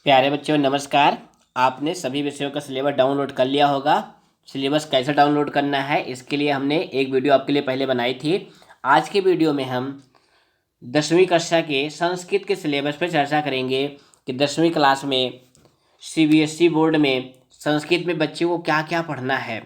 प्यारे बच्चों नमस्कार। आपने सभी विषयों का सिलेबस डाउनलोड कर लिया होगा। सिलेबस कैसे डाउनलोड करना है इसके लिए हमने एक वीडियो आपके लिए पहले बनाई थी। आज के वीडियो में हम 10वीं कक्षा के संस्कृत के सिलेबस पर चर्चा करेंगे कि 10वीं क्लास में सीबीएसई बोर्ड में संस्कृत में बच्चे को क्या क्या पढ़ना है।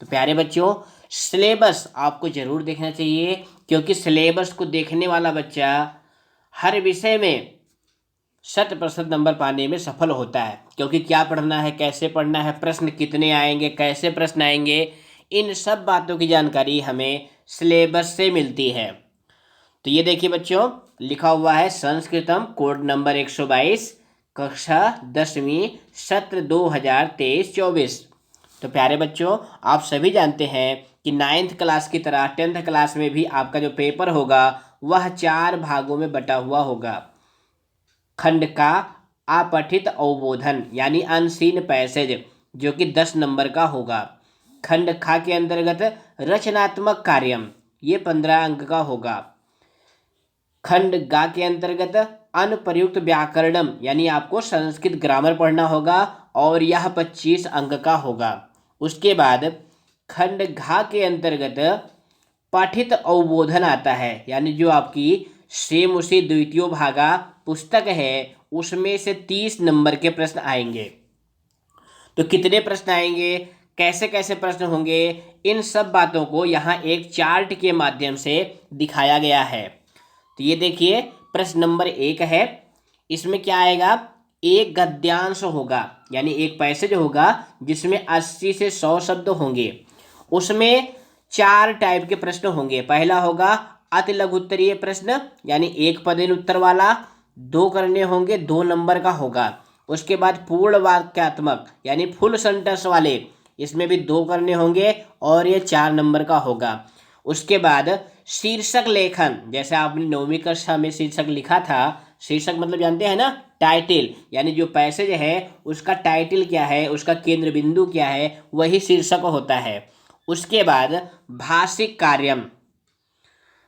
तो प्यारे बच्चों, सिलेबस आपको ज़रूर देखना चाहिए, क्योंकि सिलेबस को देखने वाला बच्चा हर विषय में 100% नंबर पाने में सफल होता है। क्योंकि क्या पढ़ना है, कैसे पढ़ना है, प्रश्न कितने आएंगे, कैसे प्रश्न आएंगे, इन सब बातों की जानकारी हमें सिलेबस से मिलती है। तो ये देखिए बच्चों, लिखा हुआ है संस्कृतम कोड नंबर 122, कक्षा 10वीं, सत्र 2023-24। तो प्यारे बच्चों, आप सभी जानते हैं कि 9th क्लास की तरह 10th क्लास में भी आपका जो पेपर होगा वह 4 भागों में बटा हुआ होगा। खंड का अपठित अवबोधन यानी अनसीन पैसेज, जो कि 10 नंबर का होगा। खंड खा के अंतर्गत रचनात्मक कार्यम, ये 15 अंक का होगा। खंड गा के अंतर्गत अनुप्रयुक्त व्याकरणम, यानी आपको संस्कृत ग्रामर पढ़ना होगा और यह 25 अंक का होगा। उसके बाद खंड घा के अंतर्गत पठित अवबोधन आता है, यानी जो आपकी सेम उसी द्वितीय भागा पुस्तक है उसमें से 30 नंबर के प्रश्न आएंगे। तो कितने प्रश्न आएंगे, कैसे कैसे प्रश्न होंगे, इन सब बातों को यहाँ एक चार्ट के माध्यम से दिखाया गया है। तो ये देखिए, प्रश्न नंबर 1 है। इसमें क्या आएगा, एक गद्यांश होगा, यानी एक पैसेज होगा जिसमें 80 से 100 शब्द होंगे। उसमें 4 टाइप के प्रश्न होंगे। पहला होगा अति लघु उत्तरीय प्रश्न, यानी एक पदेन उत्तर वाला, 2 करने होंगे, 2 नंबर का होगा। उसके बाद पूर्ण वाक्यात्मक यानी फुल सेंटेंस वाले, इसमें भी 2 करने होंगे और ये 4 नंबर का होगा। उसके बाद शीर्षक लेखन, जैसे आपने 9वीं कक्षा में शीर्षक लिखा था। शीर्षक मतलब जानते हैं ना, टाइटिल, यानी जो पैसेज है उसका टाइटिल क्या है, उसका केंद्र बिंदु क्या है, वही शीर्षक होता है। उसके बाद भाषिक कार्यम,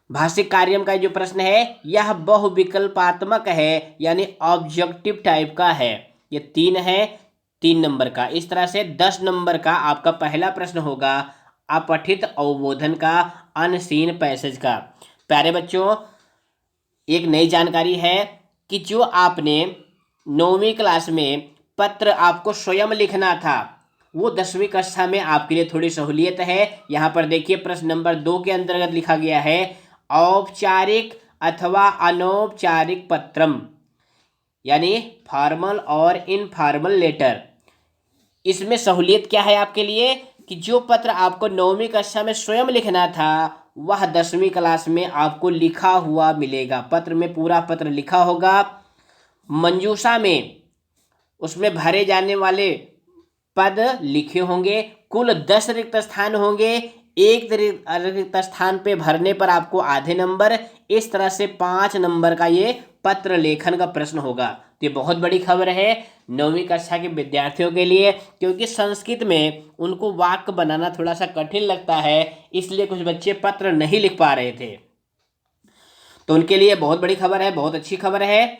भाषिक कार्यम का जो प्रश्न है यह बहुविकल्पात्मक है, यानी ऑब्जेक्टिव टाइप का है। ये 3 है, 3 नंबर का। इस तरह से 10 नंबर का आपका पहला प्रश्न होगा अपठित अवबोधन का, अनसीन पैसेज का। प्यारे बच्चों, एक नई जानकारी है कि जो आपने 9वीं क्लास में पत्र आपको स्वयं लिखना था, वो 10वीं कक्षा में आपके लिए थोड़ी सहूलियत है। यहाँ पर देखिए, प्रश्न नंबर 2 के अंतर्गत लिखा गया है औपचारिक अथवा अनौपचारिक पत्रम, यानी फॉर्मल और इनफॉर्मल लेटर। इसमें सहूलियत क्या है आपके लिए कि जो पत्र आपको 9वीं कक्षा में स्वयं लिखना था वह 10वीं क्लास में आपको लिखा हुआ मिलेगा। पत्र में पूरा पत्र लिखा होगा। मंजूषा में उसमें भरे जाने वाले पद लिखे होंगे। कुल 10 रिक्त स्थान होंगे। एक रिक्त स्थान पे भरने पर आपको आधे नंबर। इस तरह से 5 नंबर का ये पत्र लेखन का प्रश्न होगा। तो ये बहुत बड़ी खबर है 9वीं कक्षा के विद्यार्थियों के लिए, क्योंकि संस्कृत में उनको वाक्य बनाना थोड़ा सा कठिन लगता है, इसलिए कुछ बच्चे पत्र नहीं लिख पा रहे थे। तो उनके लिए बहुत बड़ी खबर है, बहुत अच्छी खबर है।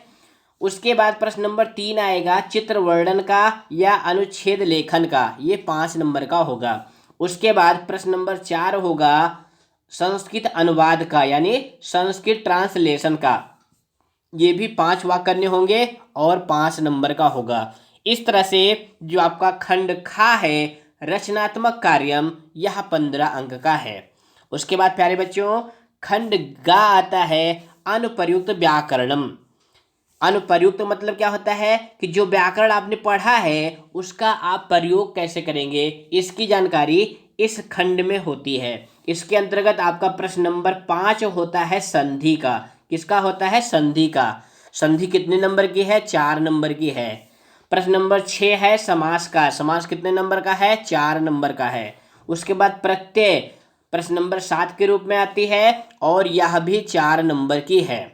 उसके बाद प्रश्न नंबर 3 आएगा चित्र वर्णन का या अनुच्छेद लेखन का, ये 5 नंबर का होगा। उसके बाद प्रश्न नंबर 4 होगा संस्कृत अनुवाद का, यानी संस्कृत ट्रांसलेशन का, ये भी 5 वाक्य करने होंगे और 5 नंबर का होगा। इस तरह से जो आपका खंड खा है रचनात्मक कार्यम, यह 15 अंक का है। उसके बाद प्यारे बच्चों, खंड गा आता है अनुप्रयुक्त व्याकरणम। अनुप्रयुक्त मतलब क्या होता है कि जो व्याकरण आपने पढ़ा है उसका आप प्रयोग कैसे करेंगे, इसकी जानकारी इस खंड में होती है। इसके अंतर्गत आपका प्रश्न नंबर 5 होता है संधि का। किसका होता है, संधि का। संधि कितने नंबर की है, 4 नंबर की है। प्रश्न नंबर 6 है समास का। समास कितने नंबर का है, 4 नंबर का है। उसके बाद प्रत्यय प्रश्न नंबर 7 के रूप में आती है और यह भी 4 नंबर की है।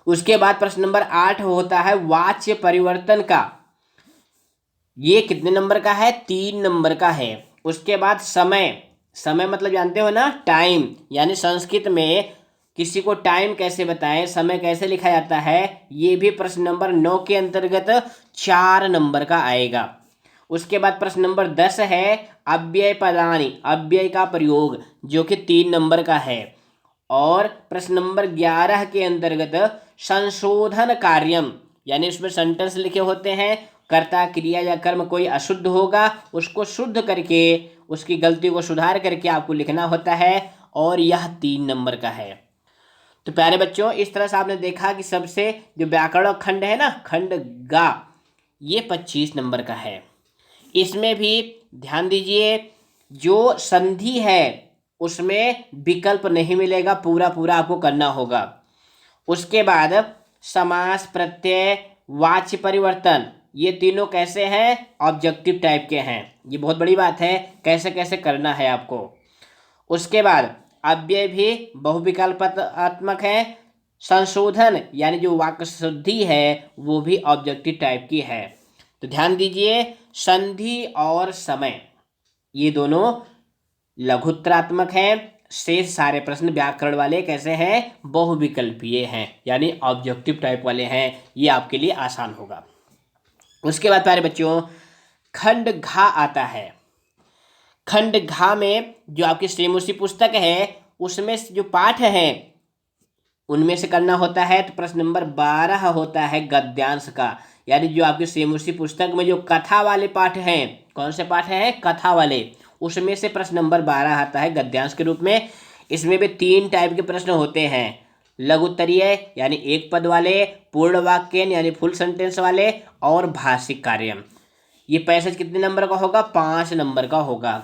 उसके बाद प्रश्न नंबर 8 होता है वाच्य परिवर्तन का। ये कितने नंबर का है, 3 नंबर का है। उसके बाद समय, समय मतलब जानते हो ना, टाइम, यानी संस्कृत में किसी को टाइम कैसे बताएं, समय कैसे लिखा जाता है, ये भी प्रश्न नंबर 9 के अंतर्गत 4 नंबर का आएगा। उसके बाद प्रश्न नंबर 10 है अव्यय पदानि, अव्यय का प्रयोग, जो कि 3 नंबर का है। और प्रश्न नंबर 11 के अंतर्गत संशोधन कार्यम, यानी उसमें सेंटेंस लिखे होते हैं, कर्ता क्रिया या कर्म कोई अशुद्ध होगा उसको शुद्ध करके उसकी गलती को सुधार करके आपको लिखना होता है, और यह 3 नंबर का है। तो प्यारे बच्चों, इस तरह से आपने देखा कि सबसे जो व्याकरण खंड है ना, खंड गा, ये 25 नंबर का है। इसमें भी ध्यान दीजिए, जो संधि है उसमें विकल्प नहीं मिलेगा, पूरा पूरा आपको करना होगा। उसके बाद समास, प्रत्यय, वाच्य परिवर्तन, ये तीनों कैसे हैं, ऑब्जेक्टिव टाइप के हैं। ये बहुत बड़ी बात है, कैसे कैसे करना है आपको। उसके बाद अव्यय भी बहुविकल्पात्मक है। संशोधन यानी जो वाक्य शुद्धि है वो भी ऑब्जेक्टिव टाइप की है। तो ध्यान दीजिए, संधि और समय ये दोनों लघुत्तरात्मक हैं। शेष सारे प्रश्न व्याकरण वाले कैसे हैं, बहुविकल्पीय हैं, यानी ऑब्जेक्टिव टाइप वाले हैं। ये आपके लिए आसान होगा। उसके बाद प्यारे बच्चों, खंड घा आता है। खंड घा में जो आपकी श्रीमुषी पुस्तक है उसमें जो पाठ है उनमें से करना होता है। तो प्रश्न नंबर 12 होता है गद्यांश का, यानी जो आपकी श्रीमुषी पुस्तक में जो कथा वाले पाठ हैं, कौन से पाठ हैं, कथा वाले, उसमें से प्रश्न नंबर 12 आता है गद्यांश के रूप में। इसमें भी 3 टाइप के प्रश्न होते हैं, लघुत्तरीय यानी एक पद वाले, पूर्ण वाक्य यानी फुल सेंटेंस वाले, और भाषिक कार्य। ये पैसेज कितने नंबर का होगा, 5 नंबर का होगा।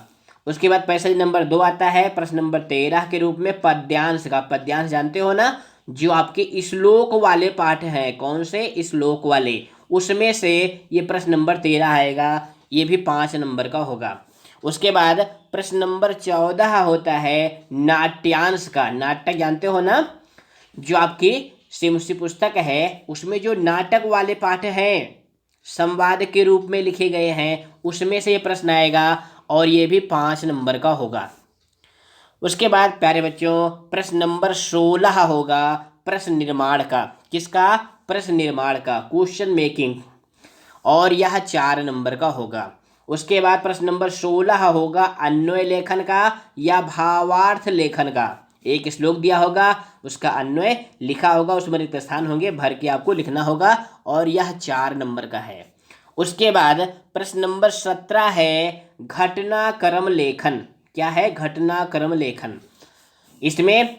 उसके बाद पैसेज नंबर 2 आता है प्रश्न नंबर 13 के रूप में पद्यांश का। पद्यांश जानते हो ना, जो आपके श्लोक वाले पाठ हैं, कौन से, श्लोक वाले, उसमें से ये प्रश्न नंबर 13 आएगा। ये भी 5 नंबर का होगा। उसके बाद प्रश्न नंबर 14 होता है नाट्यांश का। नाटक जानते हो ना, जो आपकी श्रीमुषी पुस्तक है उसमें जो नाटक वाले पाठ हैं, संवाद के रूप में लिखे गए हैं, उसमें से ये प्रश्न आएगा, और ये भी 5 नंबर का होगा। उसके बाद प्यारे बच्चों, प्रश्न नंबर 16 होगा प्रश्न निर्माण का। किसका, प्रश्न निर्माण का, क्वेश्चन मेकिंग, और यह 4 नंबर का होगा। उसके बाद प्रश्न नंबर 16 होगा अन्वय लेखन का या भावार्थ लेखन का। एक श्लोक दिया होगा, उसका अन्वय लिखा होगा, उसमें रिक्त स्थान होंगे, भर के आपको लिखना होगा, और यह 4 नंबर का है। उसके बाद प्रश्न नंबर 17 है घटनाक्रम लेखन। क्या है, घटनाक्रम लेखन। इसमें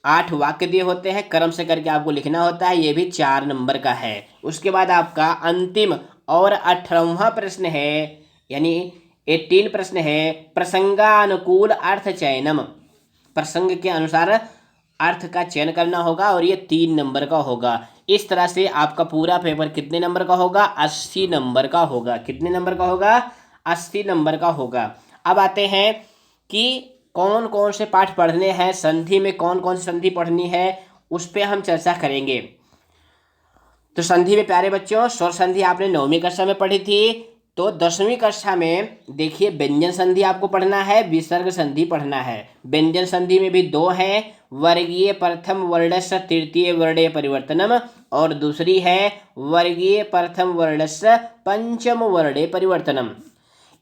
8 वाक्य दिए होते हैं, क्रम से करके आपको लिखना होता है, ये भी 4 नंबर का है। उसके बाद आपका अंतिम और 18वां प्रश्न है, यानी 18 प्रश्न है प्रसंगानुकूल अर्थ चयनम। प्रसंग के अनुसार अर्थ का चयन करना होगा, और ये 3 नंबर का होगा। इस तरह से आपका पूरा पेपर कितने नंबर का होगा, 80 नंबर का होगा। कितने नंबर का होगा, 80 नंबर का होगा। अब आते हैं कि कौन कौन से पाठ पढ़ने हैं, संधि में कौन कौन सी संधि पढ़नी है, उस पर हम चर्चा करेंगे। तो संधि में प्यारे बच्चों, स्वर संधि आपने 9वीं कक्षा में पढ़ी थी, तो 10वीं कक्षा में देखिए व्यंजन संधि आपको पढ़ना है, विसर्ग संधि पढ़ना है। व्यंजन संधि में भी 2 हैं, वर्गीय प्रथम वर्णस्य तृतीय वर्णे परिवर्तनम, और दूसरी है वर्गीय प्रथम वर्णस्य पंचम वर्णे परिवर्तनम।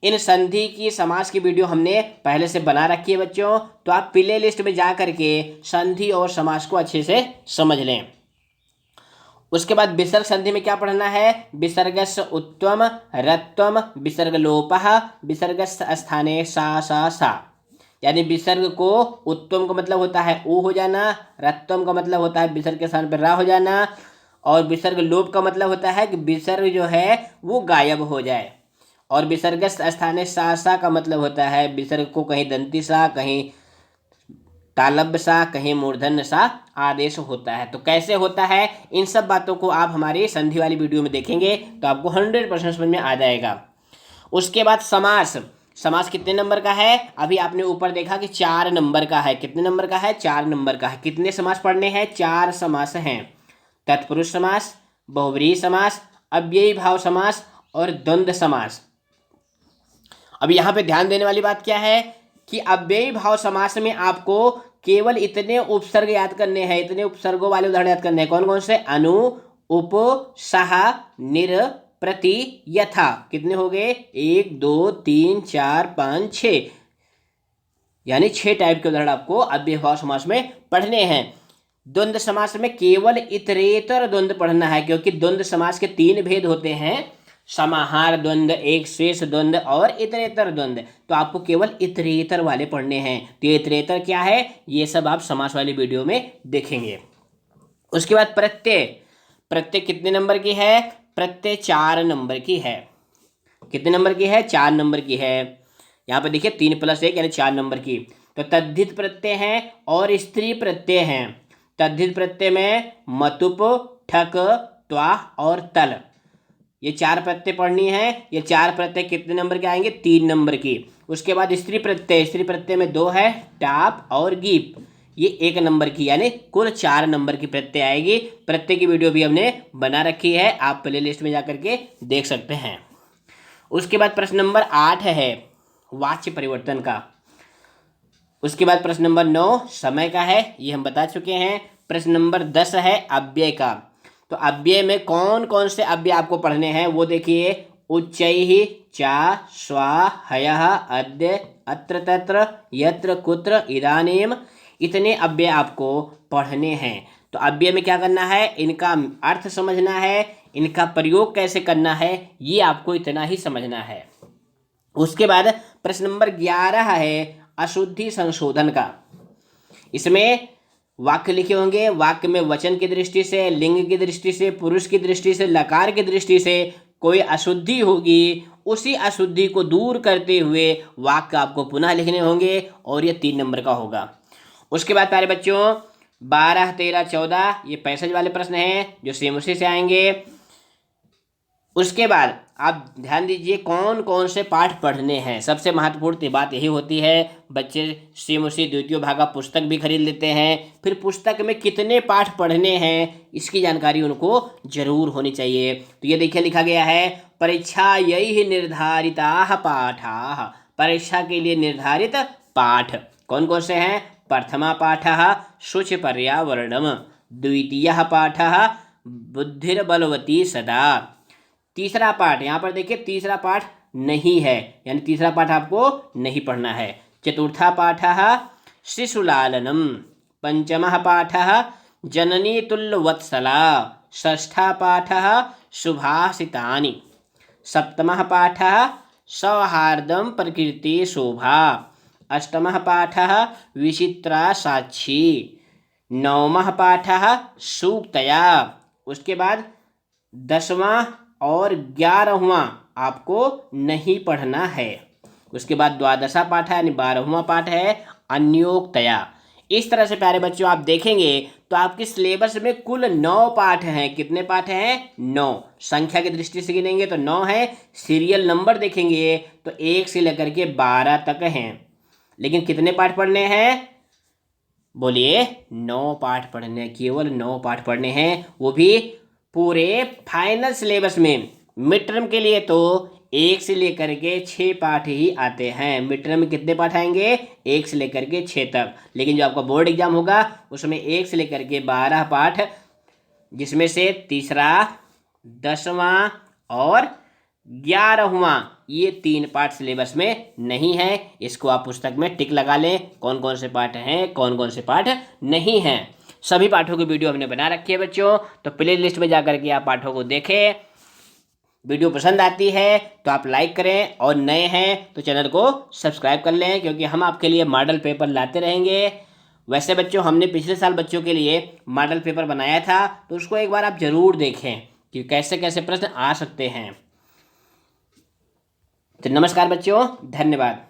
इन संधि की समास की वीडियो हमने पहले से बना रखी है बच्चों, तो आप प्ले लिस्ट में जा करके संधि और समास को अच्छे से समझ लें। उसके बाद विसर्ग संधि में क्या पढ़ना है, विसर्गस्य उत्तम रत्वम विसर्ग लोपः विसर्गस्य स्थाने सा सा सा। यानी विसर्ग को उत्तम का मतलब होता है ऊ हो जाना, रत्वम का मतलब होता है विसर्ग के स्थान पर रा हो जाना, और विसर्ग लोप का मतलब होता है कि विसर्ग जो है वो गायब हो जाए, और विसर्गस्य स्थाने सा सा का मतलब होता है विसर्ग को कहीं दंती सा, कहीं तालब्य सा, कहीं मूर्धन्य सा आदेश होता है। तो कैसे होता है, इन सब बातों को आप हमारी संधि वाली वीडियो में देखेंगे तो आपको 100% समझ में आ जाएगा। उसके बाद समास। समास कितने नंबर का है, अभी आपने ऊपर देखा कि 4 नंबर का है। कितने नंबर का है, 4 नंबर का है। कितने समास पढ़ने हैं, 4 समास हैं, तत्पुरुष समास, बहुव्रीहि समास, अव्ययी भाव समास, और द्वंद्व समास। अब यहाँ पे ध्यान देने वाली बात क्या है कि अव्ययी भाव समास में आपको केवल इतने उपसर्ग याद करने हैं, इतने उपसर्गों वाले उदाहरण याद करने हैं। कौन कौन से? अनु, उप, सह, निर, प्रति, यथा। कितने हो गए? 1 2 3 4 5 6, यानी 6 टाइप के उदाहरण आपको अव्ययभाव समास में पढ़ने हैं। द्वंद्व समास में केवल इतरेतर द्वंद्व पढ़ना है, क्योंकि द्वंद्व समास के 3 भेद होते हैं, समाहार द्वंद्व, एक शेष द्वंद्व और इतरेतर द्वंद्व। तो आपको केवल इतरेतर वाले पढ़ने हैं। तो ये इतरेतर क्या है, ये सब आप समास वाली वीडियो में देखेंगे। उसके बाद प्रत्यय। प्रत्यय कितने नंबर की है? प्रत्यय 4 नंबर की है। कितने नंबर की है? 4 नंबर की है। यहाँ पर देखिए 3 + 1 यानी 4 नंबर की। तो तद्धित प्रत्यय हैं और स्त्री प्रत्यय हैं। तद्धित प्रत्यय में मतुप, ठक, त्वा और तल, ये 4 प्रत्यय पढ़नी है। ये 4 प्रत्यय कितने नंबर के आएंगे? 3 नंबर की। उसके बाद स्त्री प्रत्यय। स्त्री प्रत्यय में 2 है, टाप और गीप, ये 1 नंबर की, यानी कुल 4 नंबर की प्रत्यय आएगी। प्रत्यय की वीडियो भी हमने बना रखी है, आप प्ले लिस्ट में जाकर के देख सकते हैं। उसके बाद प्रश्न नंबर 8 है वाच्य परिवर्तन का। उसके बाद प्रश्न नंबर 9 समय का है, ये हम बता चुके हैं। प्रश्न नंबर 10 है अव्यय का। तो अव्यय में कौन कौन से अव्यय आपको पढ़ने हैं वो देखिए। उच्चैः, चा, स्वा, हयः, अद्य, अत्र, तत्र, यत्र, कुत्र, इदानीं, इतने अव्यय आपको पढ़ने हैं। तो अव्यय में क्या करना है? इनका अर्थ समझना है, इनका प्रयोग कैसे करना है, ये आपको इतना ही समझना है। उसके बाद प्रश्न नंबर 11 है अशुद्धि संशोधन का। इसमें वाक्य लिखे होंगे। वाक्य में वचन की दृष्टि से, लिंग की दृष्टि से, पुरुष की दृष्टि से, लकार की दृष्टि से कोई अशुद्धि होगी, उसी अशुद्धि को दूर करते हुए वाक्य आपको पुनः लिखने होंगे और ये 3 नंबर का होगा। उसके बाद प्यारे बच्चों 12, 13, 14 ये पैसेज वाले प्रश्न हैं जो सेम उसी से आएंगे। उसके बाद आप ध्यान दीजिए कौन कौन से पाठ पढ़ने हैं। सबसे महत्वपूर्ण बात यही होती है, बच्चे सेम उसी द्वितीय भागा पुस्तक भी खरीद लेते हैं, फिर पुस्तक में कितने पाठ पढ़ने हैं इसकी जानकारी उनको जरूर होनी चाहिए। तो ये देखिए लिखा गया है परीक्षायै निर्धारिताः पाठाः। परीक्षा के लिए निर्धारित पाठ कौन कौन से हैं? प्रथमा पाठः शुचि पर्यावरणम, द्वितीयः पाठः बुद्धिर्बलवती सदा। तीसरा पाठ, यहाँ पर देखिए तीसरा पाठ नहीं है, यानी तीसरा पाठ आपको नहीं पढ़ना है। चतुर्था पाठः शिशुलालनम, पंचमः पाठः जननी तुल्यवत्सला, षष्ठा पाठः सुभाषितानि, सप्तमः पाठः सौहार्दं प्रकृति शोभा, अष्टमः पाठः विचित्रा साक्षी, नवमः पाठः सूक्तया। उसके बाद 10वां और 11वां आपको नहीं पढ़ना है। उसके बाद 12वां पाठ है यानी 12वां पाठ है अन्योक्तया। इस तरह से प्यारे बच्चों आप देखेंगे तो आपके सिलेबस में कुल 9 पाठ हैं। कितने पाठ हैं? 9। संख्या की दृष्टि से गिनेंगे तो 9 है। सीरियल नंबर देखेंगे तो 1 से लेकर के 12 तक हैं। लेकिन कितने पाठ पढ़ने हैं? बोलिए 9 पाठ पढ़ने, केवल 9 पाठ पढ़ने हैं, वो भी पूरे फाइनल सिलेबस में। मिड टर्म के लिए तो 1 से लेकर के 6 पाठ ही आते हैं। मिड टर्म में कितने पाठ आएंगे? 1 से लेकर के 6 तक। लेकिन जो आपका बोर्ड एग्जाम होगा उसमें 1 से लेकर के 12 पाठ, जिसमें से तीसरा, 10वां और 11वां ये 3 पाठ सिलेबस में नहीं है। इसको आप पुस्तक में टिक लगा लें, कौन कौन से पाठ हैं, कौन कौन से पाठ नहीं हैं। सभी पाठों की वीडियो हमने बना रखी है बच्चों, तो प्ले लिस्ट में जाकर के आप पाठों को देखें। वीडियो पसंद आती है तो आप लाइक करें और नए हैं तो चैनल को सब्सक्राइब कर लें, क्योंकि हम आपके लिए मॉडल पेपर लाते रहेंगे। वैसे बच्चों हमने पिछले साल बच्चों के लिए मॉडल पेपर बनाया था, तो उसको एक बार आप ज़रूर देखें कि कैसे कैसे प्रश्न आ सकते हैं। तो नमस्कार बच्चों, धन्यवाद।